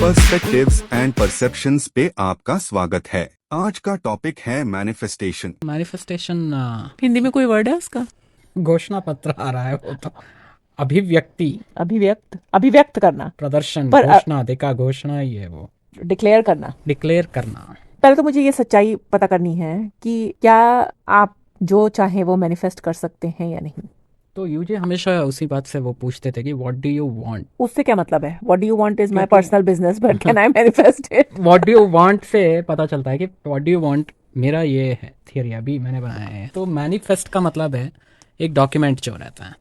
Perspectives and perceptions पे आपका स्वागत है। आज का टॉपिक है मैनिफेस्टेशन। मैनिफेस्टेशन हिंदी में कोई वर्ड है उसका? घोषणा पत्र आ रहा है, वो तो अभिव्यक्ति, अभिव्यक्त करना, प्रदर्शन, पर घोषणा, देखा घोषणा ही है वो, डिक्लेयर करना। डिक्लेयर करना। पहले तो मुझे ये सच्चाई पता करनी है कि क्या आप जो चाहे वो मैनिफेस्ट कर सकते हैं या नहीं। तो यूजी हमेशा उसी बात से वो पूछते थे कि व्हाट डू यू वांट। उससे क्या मतलब है? What do you want is my personal business, but can I manifest it? What do you want say पता चलता है कि व्हाट डू यू वांट। मेरा ये है थियरी, अभी मैंने बनाया है। तो मैनिफेस्ट का मतलब है एक डॉक्यूमेंट जो रहता है,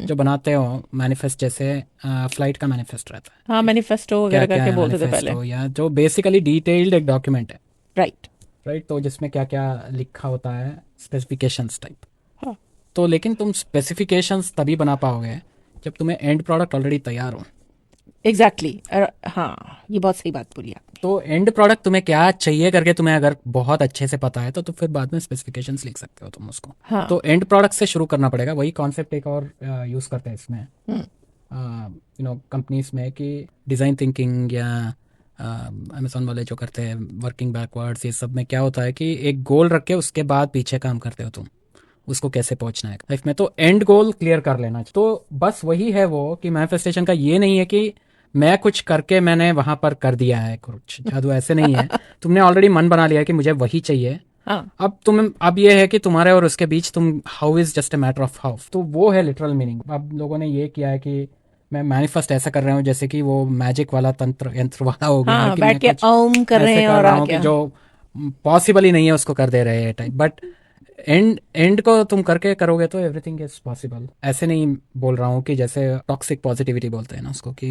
जो बनाते हो मैनिफेस्ट, जैसे फ्लाइट का मैनिफेस्ट रहता है। हाँ, मैनिफेस्टो वगैरह करके बोलते थे पहले, या जो बेसिकली डिटेल्ड एक डॉक्यूमेंट है। राइट। तो जिसमें क्या क्या लिखा होता है, स्पेसिफिकेशंस टाइप। हाँ। तो लेकिन तुम स्पेसिफिकेशंस तभी बना पाओगे जब तुम्हें एंड प्रोडक्ट ऑलरेडी तैयार हो। एग्जैक्टली। हाँ, ये बहुत सही बात बोली आपने। तो एंड प्रोडक्ट तुम्हें क्या चाहिए करके तुम्हें अगर बहुत अच्छे से पता है तो फिर बाद में स्पेसिफिकेशंस लिख सकते हो तुम उसको। हाँ। तो एंड प्रोडक्ट से शुरू करना पड़ेगा। वही कॉन्सेप्ट एक और यूज करते हैं इसमें, कंपनीज में, कि डिजाइन थिंकिंग या अमेज़न वाले जो करते हैं वर्किंग बैकवर्ड्स, ये सब में क्या होता है कि एक गोल रख के उसके बाद पीछे काम करते हो तुम, उसको कैसे पहुंचना है लाइफ में। तो एंड गोल क्लियर कर लेना। तो बस वही है वो कि मैनिफेस्टेशन का ये नहीं है कि मैं कुछ करके मैंने वहां पर कर दिया है कुछ जादू, ऐसे नहीं है। तुमने ऑलरेडी मन बना लिया है कि मुझे वही चाहिए। हाँ। अब ये है कि तुम्हारे और उसके बीच तुम how is just a matter of how. तो वो है लिटरल मीनिंग। अब लोगों ने ये किया है कि मैं मैनिफेस्ट ऐसा कर रहा हूँ जैसे कि वो मैजिक वाला तंत्र यंत्र वाला हो गया। हाँ, बैठ के ओम कर रहे हैं और कि जो पॉसिबल ही नहीं है उसको कर दे रहे हैं टाइप। बट एंड को तुम करके करोगे तो एवरीथिंग इज पॉसिबल। ऐसे नहीं बोल रहा हूँ कि जैसे टॉक्सिक पॉजिटिविटी बोलते हैं ना उसको, कि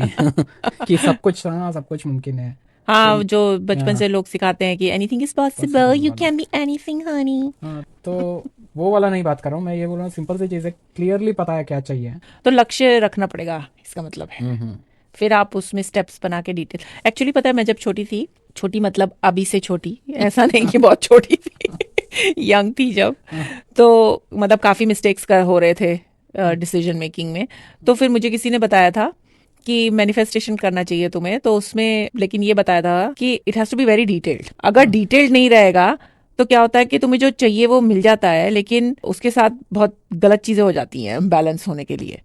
कि सब कुछ मुमकिन है। हाँ, जो बचपन से लोग सिखाते हैं कि anything is possible, you can be anything Honey. तो वो वाला नहीं बात कर रहा हूँ मैं। ये बोल रहा हूँ सिंपल सी चीज है, क्लियरली पता है क्या चाहिए। तो लक्ष्य रखना पड़ेगा, इसका मतलब है। फिर आप उसमें स्टेप्स बना के डिटेल। एक्चुअली पता है, मैं जब छोटी थी, छोटी मतलब अभी से छोटी, ऐसा नहीं कि बहुत छोटी थी, यंग थी जब, तो मतलब काफ़ी मिस्टेक्स हो रहे थे डिसीजन मेकिंग में। तो फिर मुझे किसी ने बताया था कि मैनिफेस्टेशन करना चाहिए तुम्हें, तो उसमें लेकिन ये बताया था कि it has to be very detailed. अगर डिटेल्ड नहीं रहेगा तो क्या होता है कि तुम्हें जो चाहिए वो मिल जाता है, लेकिन उसके साथ बहुत गलत चीज़ें हो जाती हैं बैलेंस होने के लिए।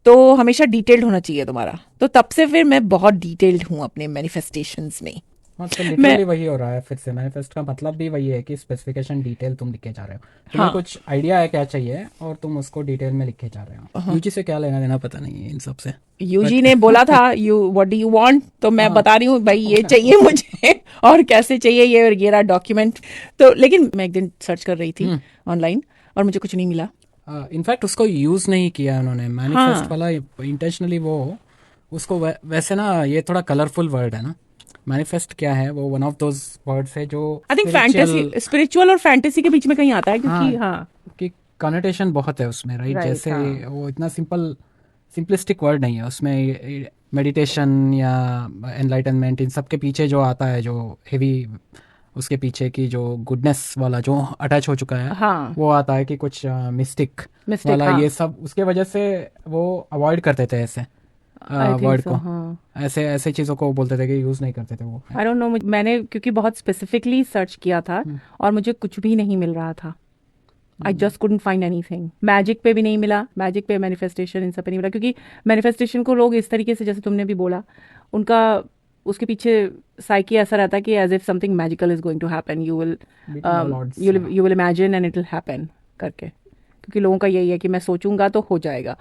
तो हमेशा डिटेल्ड होना चाहिए तुम्हारा। तो तब से फिर मैं बहुत डिटेल्ड हूँ अपने मैनिफेस्टेशंस में। तो लिटरली वही हो रहा है फिर से। मैनिफेस्ट का मतलब भी वही है कि स्पेसिफिकेशन डिटेल तुम लिखे जा रहे हो। तुम्हें कुछ आइडिया है क्या चाहिए और तुम उसको डिटेल में लिखे जा रहे हो। यूजी से क्या लेना देना पता नहीं है इन सब से। यूजी ने बोला था व्हाट डू यू वांट, तो मैं बता रही हूँ भाई ये चाहिए मुझे और कैसे चाहिए ये रहा डॉक्यूमेंट। तो लेकिन मैं एक दिन सर्च कर रही थी ऑनलाइन और मुझे कुछ नहीं मिला। इनफैक्ट उसको यूज नहीं किया उन्होंने मैनिफेस्ट वाला इंटेंशनली। वो उसको वैसे ना, ये थोड़ा कलरफुल वर्ड है ना। मैनिफेस्ट क्या है, वो वन ऑफ दोज वर्ड्स है जो आई थिंक फैंटेसी, स्पिरिचुअल और फैंटेसी के बीच में कहीं आता है, क्योंकि कि कनोटेशन बहुत है उसमें, राइट। जैसे वो इतना सिंपलिस्टिक वर्ड नहीं है उसमें। मेडिटेशन या एनलाइटनमेंट, इन सब के पीछे जो आता है, जो हेवी उसके पीछे की जो गुडनेस वाला जो अटैच हो चुका है, वो आता है कि कुछ मिस्टिक वाला। ये सब उसके वजह से वो अवॉइड करते थे ऐसे वर्ड को। ऐसे चीजों को बोलते थे कि यूज नहीं करते थे वो। आई डोंट नो, मैंने क्योंकि बहुत स्पेसिफिकली सर्च किया था और मुझे कुछ भी नहीं मिल रहा था। I just couldn't find anything. Magic पे भी नहीं मिला, मैजिक पे, मैनिफेस्टेशन, इन सब पे नहीं मिला। क्योंकि मैनिफेस्टेशन को लोग इस तरीके से, जैसे तुमने भी बोला, उनका उसके पीछे साइकी ऐसा रहता है कि as if something magical is going to happen, you will imagine and it will happen करके। क्योंकि लोगों का यही है कि मैं सोचूंगा तो हो जाएगा,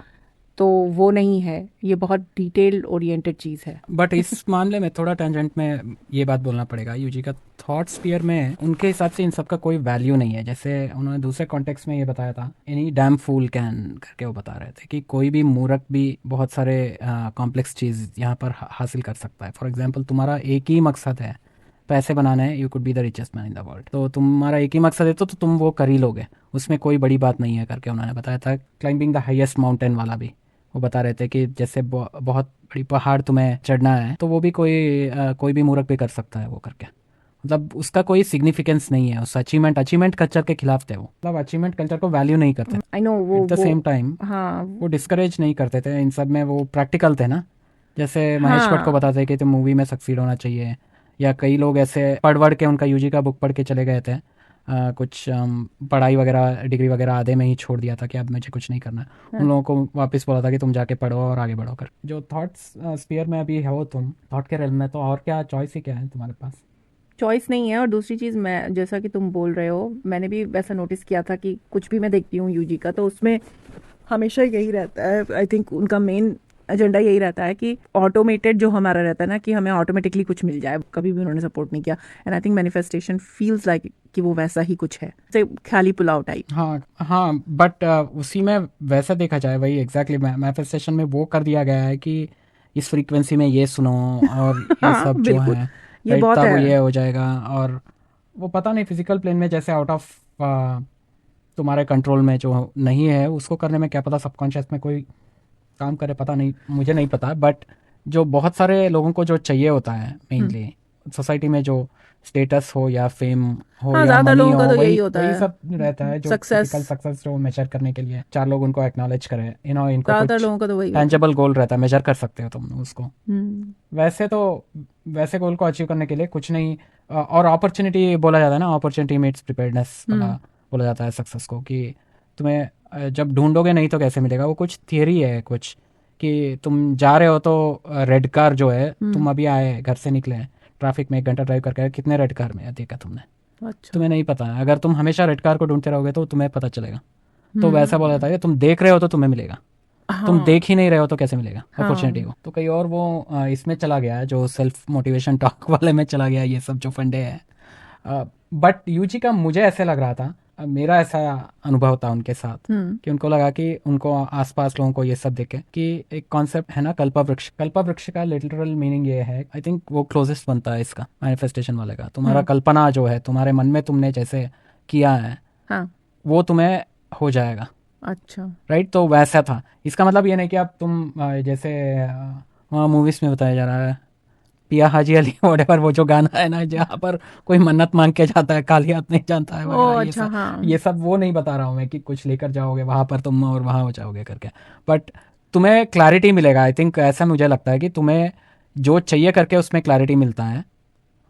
तो वो नहीं है। ये बहुत डिटेल्ड ओरिएंटेड चीज़ है। बट इस मामले में थोड़ा टेंजेंट में ये बात बोलना पड़ेगा, यूजी का थॉट स्फीयर में उनके हिसाब से इन सब का कोई वैल्यू नहीं है। जैसे उन्होंने दूसरे कॉन्टेक्स्ट में ये बताया था, एनी डैम फूल कैन करके वो बता रहे थे कि कोई भी मूर्ख भी बहुत सारे कॉम्प्लेक्स चीज़ यहाँ पर हासिल कर सकता है। फॉर एग्जाम्पल, तुम्हारा एक ही मकसद है, पैसे बनाने हैं, you could be the richest man in the world. तो तुम्हारा एक ही मकसद है तो तुम वो कर ही लोगे, उसमें कोई बड़ी बात नहीं है करके उन्होंने बताया था। क्लाइंबिंग द हाईएस्ट माउंटेन वाला भी वो बता रहे थे कि जैसे बहुत बड़ी पहाड़ तुम्हें चढ़ना है तो वो भी कोई भी मूर्ख भी कर सकता है वो करके। मतलब उसका कोई सिग्निफिकेंस नहीं है। उस अचीवमेंट कल्चर के खिलाफ थे वो। मतलब अचीवमेंट कल्चर को वैल्यू नहीं करते। आई नो, वो एट द सेम टाइम हाँ, वो डिस्करेज नहीं करते थे इन सब में। वो प्रैक्टिकल थे ना, जैसे महेश भट्ट को बताते हैं कि तुम मूवी में सक्सीड होना चाहिए, या कई लोग ऐसे पढ़ के उनका यूजी का बुक पढ़ के चले गए थे, कुछ पढ़ाई वगैरह डिग्री वगैरह आधे में ही छोड़ दिया था कि अब मुझे कुछ नहीं करना है। उन लोगों को वापस बोला था कि तुम जाके पढ़ो और आगे बढ़ो कर। जो थॉट्स स्फीयर में अभी हो तुम, थॉट के रेल में, तो और क्या चॉइस ही क्या है तुम्हारे पास? चॉइस नहीं है। और दूसरी चीज़, मैं जैसा कि तुम बोल रहे हो, मैंने भी वैसा नोटिस किया था कि कुछ भी मैं देखती हूँ यूजी का, तो उसमें हमेशा यही रहता है। आई थिंक उनका मेन एजेंडा यही रहता है कि ऑटोमेटेड जो हमारा रहता है ना, कि हमें ऑटोमेटिकली कुछ मिल जाए। कभी भी उन्होंने सपोर्ट नहीं किया। And I think manifestation feels like कि वो वैसा ही कुछ है, जैसे खाली पुलाव टाइप। हाँ हाँ, बट उसी में वैसा देखा जाए, वही एग्जैक्टली मैनिफेस्टेशन में वो कर दिया गया है कि इस फ्रीक्वेंसी में ये सुनो और ये हाँ सब जो बिल्कुल, है ये राइट, बहुत तब है। ये हो जाएगा। और वो पता नहीं फिजिकल प्लेन में जैसे आउट ऑफ तुम्हारे कंट्रोल में जो नहीं है, उसको करने में क्या पता सबकॉन्शियस में कोई काम करे, पता नहीं, मुझे नहीं पता। बट जो बहुत सारे लोगों को जो चाहिए होता है मेनली सोसाइटी में, जो स्टेटस हो या फेम हो हाँ, या ज्यादा मनी लोगों का हो, तो वही यही होता वही है। सब रहता है जो सक्सेस, टिपिकल सक्सेस जो मेजर करने के लिए चार लोग उनको एक्नॉलेज करें, इनको ज्यादातर कुछ लोगों का तो वही होता है। टेंजेबल गोल रहता है, मेजर कर सकते हो तुम उसको। हम्म। वैसे तो वैसे गोल को अचीव करने के लिए कुछ नहीं, और अपॉर्चुनिटी बोला जाता है ना, अपॉर्चुनिटी मीट्स प्रिपेयर्डनेस बोला जाता है सक्सेस को, कि तुम्हें जब ढूंढोगे नहीं तो कैसे मिलेगा। वो कुछ थियरी है कुछ, कि तुम जा रहे हो तो रेड कार जो है, तुम अभी आए घर से निकले ट्रैफिक में 1 घंटा ड्राइव करके, कितने रेड कार में देखा तुमने? अच्छा। तुम्हें नहीं पता। अगर तुम हमेशा रेड कार को ढूंढते रहोगे तो तुम्हें पता चलेगा। तो वैसा बोला जाता है कि तुम देख रहे हो तो तुम्हें मिलेगा, तुम देख ही नहीं रहे हो तो कैसे मिलेगा अपॉर्चुनिटी को? तो कहीं और वो इसमें चला गया है, जो सेल्फ मोटिवेशन टॉक वाले में चला गया, ये सब जो फंडे है। बट यूजी का मुझे ऐसे लग रहा था, मेरा ऐसा अनुभव था उनके साथ, कि उनको लगा कि उनको आसपास लोगों को ये सब देखे कि एक कॉन्सेप्ट है ना कल्पवृक्ष। कल्पवृक्ष का लिटरल मीनिंग ये है, आई थिंक वो क्लोजेस्ट बनता है इसका मैनिफेस्टेशन वाले का। तुम्हारा कल्पना जो है तुम्हारे मन में तुमने जैसे किया है, हाँ। वो तुम्हें हो जाएगा। अच्छा। राइट, तो वैसा था। इसका मतलब ये नहीं कि अब तुम जैसे वहाँ मूवीज में बताया जा रहा है, पिया हाजी अली वॉटेवर, वो जो गाना है ना जहाँ पर कोई मन्नत मांग के जाता है, खाली हाथ नहीं जानता है ओ वगैरह, अच्छा, हाँ। ये सब वो नहीं बता रहा हूँ मैं कि कुछ लेकर जाओगे वहां पर तुम और वहां हो जाओगे करके। बट तुम्हें क्लैरिटी मिलेगा, आई थिंक ऐसा मुझे लगता है कि तुम्हें जो चाहिए करके उसमें क्लैरिटी मिलता है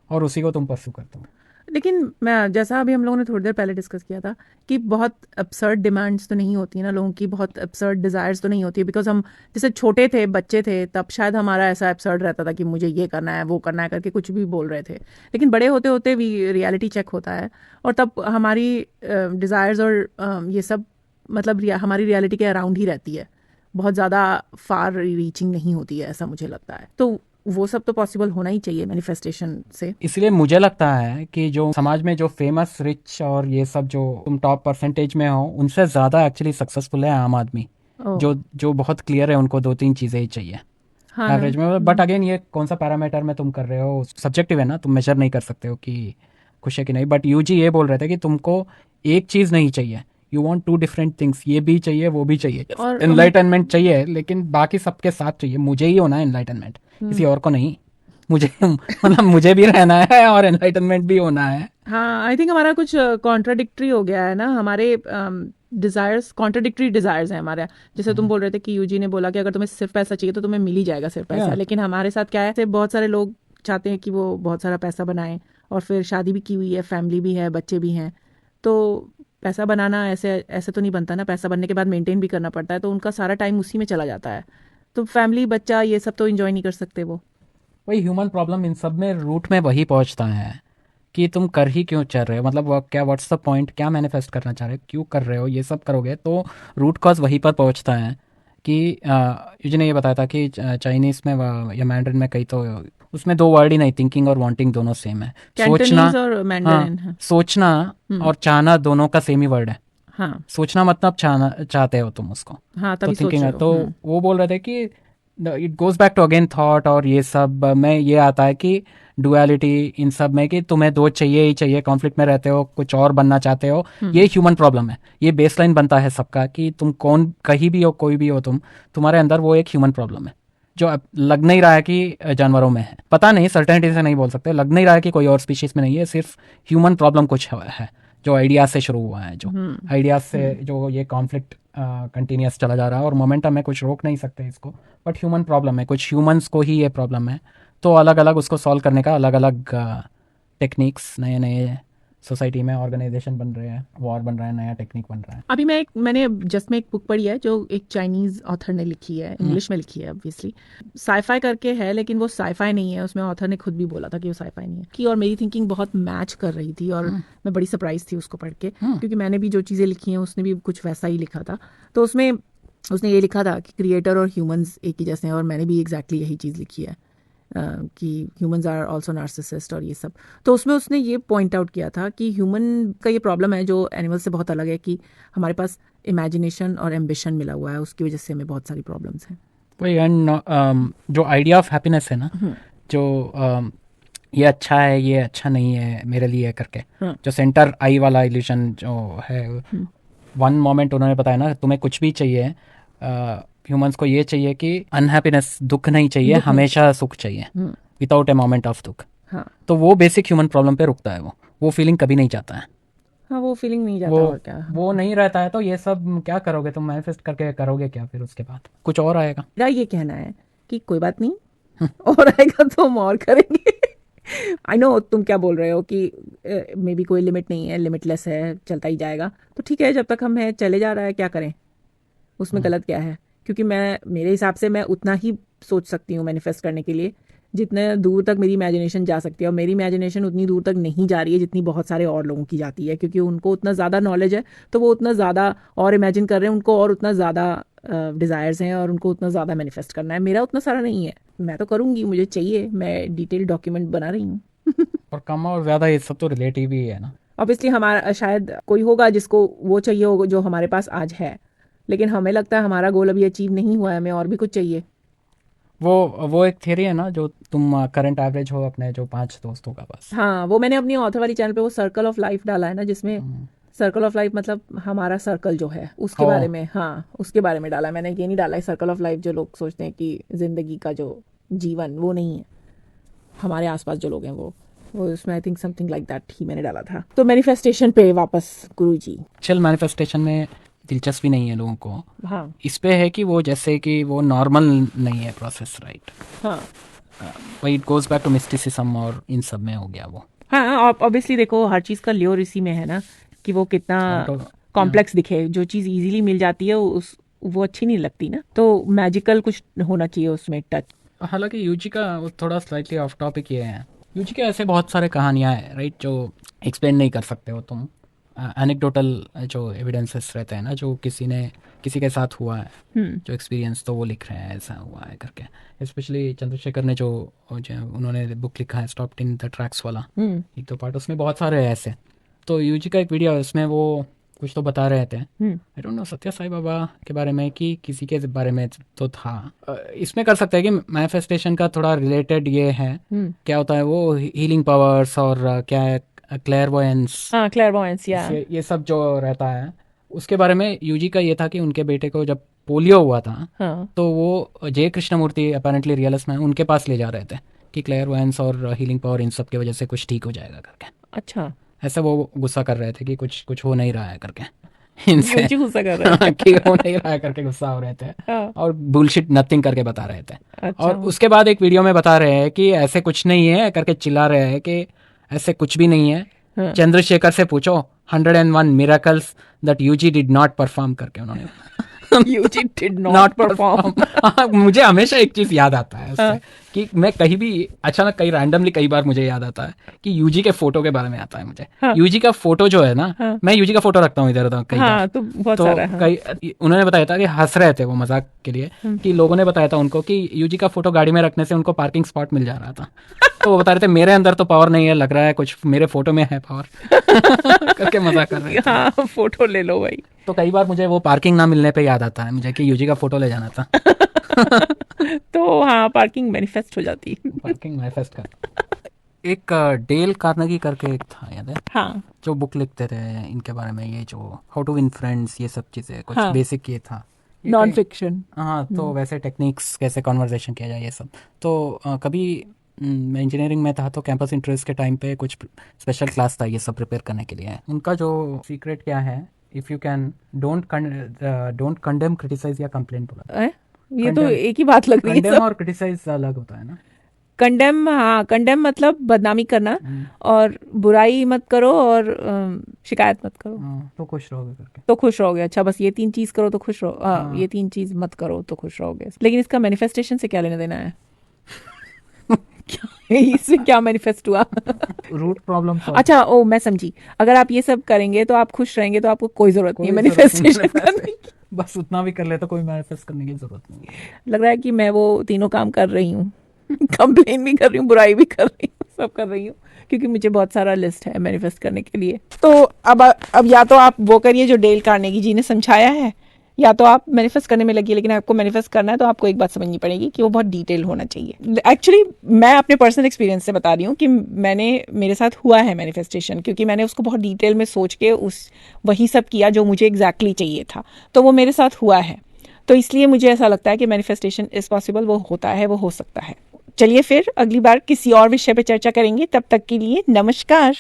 और उसी को तुम परस्यू करते हो। लेकिन मैं, जैसा अभी हम लोगों ने थोड़ी देर पहले डिस्कस किया था, कि बहुत अब्सर्ड डिमांड्स तो नहीं होती ना लोगों की, बहुत अब्सर्ड डिज़ायर्स तो नहीं होती है। बिकॉज हम जैसे छोटे थे, बच्चे थे, तब शायद हमारा ऐसा अब्सर्ड रहता था कि मुझे ये करना है, वो करना है करके कुछ भी बोल रहे थे। लेकिन बड़े होते होते भी रियलिटी चेक होता है, और तब हमारी डिज़ायर्स और ये सब मतलब हमारी रियलिटी के अराउंड ही रहती है, बहुत ज़्यादा फार रीचिंग नहीं होती है, ऐसा मुझे लगता है। तो वो सब तो पॉसिबल होना ही चाहिए मैनिफेस्टेशन से। इसलिए मुझे लगता है कि जो समाज में जो फेमस रिच और ये सब जो तुम टॉप परसेंटेज में हो, उनसे ज्यादा एक्चुअली सक्सेसफुल है आम आदमी, जो बहुत क्लियर है, उनको 2-3 चीजें ही चाहिए एवरेज में। बट अगेन ये कौन सा पैरामीटर में तुम कर रहे हो, सब्जेक्टिव है ना, तुम मेजर नहीं कर सकते हो कि खुश है कि नहीं। बट यूजी ये बोल रहे थे कि तुमको एक चीज नहीं चाहिए, यू वांट 2 डिफरेंट थिंग्स, ये भी चाहिए वो भी चाहिए। एनलाइटनमेंट चाहिए, लेकिन बाकी सबके साथ चाहिए। मुझे ही होना है एनलाइटनमेंट, किसी और को नहीं। मुझे मतलब मुझे भी रहना है और एनलाइटनमेंट भी होना है। हाँ, आई थिंक हमारा कुछ कॉन्ट्राडिक्टरी हो गया है ना, हमारे डिजायर्स, कॉन्ट्राडिक्टरी डिजायर्स हैं हमारे। जैसे तुम बोल रहे थे कि यूजी ने बोला कि अगर तुम्हें सिर्फ पैसा चाहिए तो तुम्हें मिल ही जाएगा सिर्फ पैसा। लेकिन हमारे साथ क्या है, बहुत सारे लोग चाहते हैं कि वो बहुत सारा पैसा बनाएं, और फिर शादी भी की हुई है, फैमिली भी है, बच्चे भी हैं। तो पैसा बनाना ऐसे तो नहीं बनता ना, पैसा बनने के बाद मेंटेन भी करना पड़ता है, तो उनका सारा टाइम उसी में चला जाता है। तो फैमिली, बच्चा, ये सब तो एंजॉय नहीं कर सकते वो। वही ह्यूमन प्रॉब्लम इन सब में रूट में वही पहुंचता है कि तुम कर ही क्यों चल रहे हो, मतलब क्या, व्हाट्स द पॉइंट, क्या मैनिफेस्ट करना चाह रहे हो, क्यों कर रहे हो, ये सब करोगे तो रूट कॉज वहीं पर पहुंचता है। कि यूजी ने ये बताया था कि चाइनीज में या मैंड्रिन में कई तो उसमें 2 वर्ड ही नहीं, थिंकिंग और वांटिंग दोनों सेम है। सोचना और मैंडरिन, हाँ, सोचना और चाहना दोनों का सेम ही वर्ड है। हाँ, सोचना मतलब चाहते हो तुम उसको, हाँ, तो तभी थिंकिंग है। सोच तो वो बोल रहे थे कि it goes back to again thought, और ये सब में ये आता है कि डुअलिटी इन सब में, कि तुम्हें 2 चाहिए ही चाहिए, कॉन्फ्लिक्ट में रहते हो, कुछ और बनना चाहते हो। ये ह्यूमन प्रॉब्लम है, ये बेसलाइन बनता है सबका, कि तुम कौन, कहीं भी हो, कोई भी हो, तुम्हारे अंदर वो एक ह्यूमन प्रॉब्लम है जो अब लग नहीं रहा है कि जानवरों में है। पता नहीं, सर्टेनिटी से नहीं बोल सकते, लग नहीं रहा है कि कोई और स्पीशीज में नहीं है, सिर्फ ह्यूमन प्रॉब्लम कुछ है जो आइडियाज से शुरू हुआ है, जो आइडियाज से जो ये कॉन्फ्लिक्ट कंटिन्यूस चला जा रहा है और मोमेंटम है, कुछ रोक नहीं सकते इसको, बट ह्यूमन प्रॉब्लम है, कुछ ह्यूमंस को ही ये प्रॉब्लम है। तो अलग अलग उसको सॉल्व करने का अलग अलग टेक्निक्स, नए नए सोसाइटी में ऑर्गेनाइजेशन बन रहे हैं, वॉर बन रहा है, नया टेक्निक बन रहा है। अभी मैंने जस्ट में एक बुक पढ़ी है जो एक चाइनीज ऑथर ने लिखी है, इंग्लिश में लिखी है ऑब्वियसली, साईफाई करके है, लेकिन वो साईफाई नहीं है, उसमें ऑथर ने खुद भी बोला था कि वो साईफाई नहीं है कि, और मेरी थिंकिंग बहुत मैच कर रही थी और मैं बड़ी सरप्राइज थी उसको पढ़ के, क्योंकि मैंने भी जो चीज़ें लिखी हैं उसने भी कुछ वैसा ही लिखा था। तो उसमें उसने ये लिखा था कि क्रिएटर और ह्यूमंस एक ही जैसे हैं, और मैंने भी एग्जैक्टली यही चीज़ लिखी है कि ह्यूमंस आर आल्सो नार्सिसिस्ट और ये सब। तो उसमें उसने ये पॉइंट आउट किया था कि ह्यूमन का ये प्रॉब्लम है जो एनिमल से बहुत अलग है, कि हमारे पास इमेजिनेशन और एम्बिशन मिला हुआ है, उसकी वजह से हमें बहुत सारी प्रॉब्लम्स हैं। वही एंड जो आइडिया ऑफ हैप्पीनेस है ना, जो ये अच्छा है, ये अच्छा नहीं है मेरे लिए करके, जो सेंटर आई वाला इल्यूशन जो है, वन मोमेंट उन्होंने बताया ना, तुम्हें कुछ भी चाहिए, ह्यूमंस को ये चाहिए कि अनहैप्पीनेस, दुख नहीं चाहिए, हमेशा सुख चाहिए, विदाउट ए मोमेंट ऑफ दुख। हाँ, तो वो बेसिक ह्यूमन प्रॉब्लम पे रुकता है, वो फीलिंग कभी नहीं चाहता है, हाँ, वो फीलिंग नहीं जाता। वो और क्या, वो नहीं रहता है। तो ये सब क्या करोगे तुम, मैनिफेस्ट करके करोगे क्या, फिर उसके बाद कुछ और आएगा। मेरा ये कहना है कि कोई बात नहीं, और आएगा तो हम और करेंगे। आई नो तुम क्या बोल रहे हो कि मे बी कोई लिमिट नहीं है, लिमिटलेस है, चलता ही जाएगा। तो ठीक है, जब तक हम है चले जा रहा है, क्या करें, उसमें गलत क्या है? क्योंकि मेरे हिसाब से मैं उतना ही सोच सकती हूँ मैनिफेस्ट करने के लिए जितने दूर तक मेरी इमेजिनेशन जा सकती है, और मेरी इमेजिनेशन उतनी दूर तक नहीं जा रही है जितनी बहुत सारे और लोगों की जाती है, क्योंकि उनको उतना ज़्यादा नॉलेज है, तो वो उतना ज़्यादा और इमेजिन कर रहे हैं, उनको और उतना ज़्यादा डिज़ायर्स हैं, और उनको उतना ज़्यादा मैनिफेस्ट करना है। मेरा उतना सारा नहीं है, मैं तो करूँगी, मुझे चाहिए, मैं डिटेल डॉक्यूमेंट बना रही हूँ। और कम और ज़्यादा ये सब तो रिलेटिव ही है ना। ऑब्वियसली हमारा शायद कोई होगा जिसको वो चाहिए होगा जो हमारे पास आज है, लेकिन हमें लगता है हमारा गोल अभी अचीव नहीं हुआ है, हमें और भी कुछ चाहिए। वो एक थियरी है ना, जो तुम करंट एवरेज हो अपने जो 5 दोस्तों का बस। हाँ, वो मैंने अपनी ऑथर वाली चैनल पे वो सर्कल ऑफ लाइफ डाला है ना, जिसमें सर्कल ऑफ लाइफ मतलब हमारा सर्कल जो है उसके बारे में, हाँ उसके बारे में डाला है मैंने। ये नहीं डाला है सर्कल ऑफ लाइफ जो लोग सोचते हैं कि जिंदगी का जो जीवन वो नहीं है, हमारे आसपास जो लोग हैं वो उसमें I think something like that he मैंने डाला था। तो मैनिफेस्टेशन पे वापस गुरुजी। चल, मैनिफेस्टेशन में दिलचस्पी नहीं है लोगों को। हाँ, इस पे है कि वो जैसे कि वो नॉर्मल नहीं है प्रोसेस, राइट। हाँ, वही it goes back to mysticism और इन सब में हो गया वो। हाँ, ऑब्वियसली देखो हर चीज़ का ल्योर इसी में है ना, कि वो कितना कॉम्प्लेक्स दिखे। जो चीज़ इजीली मिल जाती है वो अच्छी नहीं लगती ना, तो मैजिकल कुछ होना चाहिए उसमें टच। हालांकि यूजी का थोड़ा स्लाइटली ऑफ टॉपिक ये है, यूजी के ऐसे बहुत सारे कहानियाँ हैं, राइट, जो एक्सप्लेन नहीं कर सकते हो तुम। एनेक्डोटल जो एविडेंसेस रहते हैं ना, जो किसी के साथ हुआ है, जो एक्सपीरियंस, तो वो लिख रहे हैं ऐसा हुआ है करके। स्पेशली चंद्रशेखर ने जो उन्होंने बुक लिखा है स्टॉप्ड इन द ट्रैक्स वाला, एक तो पार्ट, उसमें बहुत सारे हैं ऐसे। तो यूजी का एक वीडियो है, उसमें वो कुछ तो बता रहे थे, आई डोंट नो सत्य साई बाबा के बारे में कि किसी के बारे में तो था। इसमें कर सकते हैं कि मैनिफेस्टेशन का थोड़ा रिलेटेड ये है, क्या होता है वो हीलिंग पावर्स और क्या है क्लेयरवॉयंस, हाँ, क्लेयरवॉयंस, या ये सब जो रहता है, उसके बारे में यूजी का ये था कि उनके बेटे को जब पोलियो हुआ था, हाँ, तो वो जय कृष्णमूर्ति अपेरेंटली रियलिस्ट में उनके पास ले जा रहे थे कि क्लेयरवॉयंस और हीलिंग पावर इन सब की वजह से कुछ ठीक हो जाएगा करके। अच्छा, ऐसे वो गुस्सा कर रहे थे कि कुछ हो नहीं रहा है करके इनसे यूजी गुस्सा कर रहा है। कि हो नहीं रहा है करके गुस्सा हो रहे थे, हाँ, और बुलशिट नथिंग करके बता रहे थे। अच्छा, और उसके बाद एक वीडियो में बता रहे हैं कि ऐसे कुछ नहीं है करके चिल्ला रहे हैं कि ऐसे कुछ भी नहीं है, हाँ, चंद्रशेखर से पूछो 101 miracles that UG did not perform करके उन्होंने यूजी डिड नॉट परफॉर्म। मुझे हमेशा एक चीज याद आता है उससे, हाँ, कि मैं कहीं भी अचानक रैंडमली कई बार मुझे याद आता है कि यूजी के फोटो के बारे में आता है मुझे। हाँ, यूजी का फोटो जो है ना, हाँ, मैं यूजी का फोटो रखता हूँ इधर उधर कई बार। हाँ, तो बहुत तो सारा है। कई उन्होंने बताया था कि हंस रहे थे वो मजाक के लिए, कि लोगों ने बताया था उनको कि यूजी का फोटो गाड़ी में रखने से उनको पार्किंग स्पॉट मिल जा रहा था। तो वो बता रहे थे मेरे अंदर तो पावर नहीं है, लग रहा है कुछ मेरे फोटो में है पावर करके मजाक कर रहे थे। हाँ, फोटो ले लो भाई। तो कई बार मुझे वो पार्किंग ना मिलने पे याद आता है मुझे कि यूजी का फोटो ले जाना था। तो हाँ, पार्किंग मैनिफेस्ट हो जाती। पार्किंग मैनिफेस्ट कर। एक डेल कार्नेगी करके एक था, याद है, हाँ, जो बुक लिखते थे इनके बारे में, ये जो हाउ टू विन फ्रेंड्स, ये सब चीजें कुछ हाँ, बेसिक ये था, नॉन फिक्शन। हाँ। तो वैसे टेक्निक्स कैसे कॉन्वर्जेशन किया जाए ये सब। तो कभी मैं इंजीनियरिंग में था, तो कैंपस इंटरव्यूज के टाइम पे कुछ स्पेशल क्लास था ये सब प्रिपेयर करने के लिए। उनका जो सीक्रेट क्या है if you can don't condemn criticise या कंप्लेन बोला। ये तो Condemn. एक ही बात लग रही है। कंडेम और क्रिटिसाइज अलग होता है ना। कंडेम, हाँ, कंडेम मतलब बदनामी करना, और बुराई मत करो, और शिकायत मत करो तो खुश रहोगे करके। तो खुश रहोगे। अच्छा, बस ये 3 चीज करो तो खुश रहो। हाँ, ये 3 चीज मत करो तो खुश रहोगे। लेकिन इसका मैनिफेस्टेशन से क्या लेना देना है? इससे क्या मैनिफेस्ट हुआ? Root problem. अच्छा, ओ मैं समझी। अगर आप ये सब करेंगे तो आप खुश रहेंगे, तो आपको कोई जरूरत नहीं है मैनिफेस्टेशन करने की। बस उतना भी कर ले तो कोई मैनिफेस्ट करने की जरूरत नहीं है। लग रहा है कि मैं वो तीनों काम कर रही हूँ। कंप्लेन भी कर रही हूँ, बुराई भी कर रही हूँ, सब कर रही हूँ, क्योंकि मुझे बहुत सारा लिस्ट है मैनिफेस्ट करने के लिए। तो अब या तो आप वो करिए जो डेल कार्नेगी जी ने समझाया है, या तो आप मैनिफेस्ट करने में लगिए। लेकिन आपको मैनिफेस्ट करना है तो आपको एक बात समझनी पड़ेगी कि वो बहुत डिटेल होना चाहिए। एक्चुअली मैं अपने पर्सनल एक्सपीरियंस से बता रही हूँ कि मेरे साथ हुआ है मैनिफेस्टेशन, क्योंकि मैंने उसको बहुत डिटेल में सोच के वही सब किया जो मुझे एग्जैक्टली चाहिए था, तो वो मेरे साथ हुआ है। तो इसलिए मुझे ऐसा लगता है कि मैनिफेस्टेशन इज पॉसिबल, वो होता है, वो हो सकता है। चलिए फिर अगली बार किसी और विषय पे चर्चा करेंगे। तब तक के लिए नमस्कार।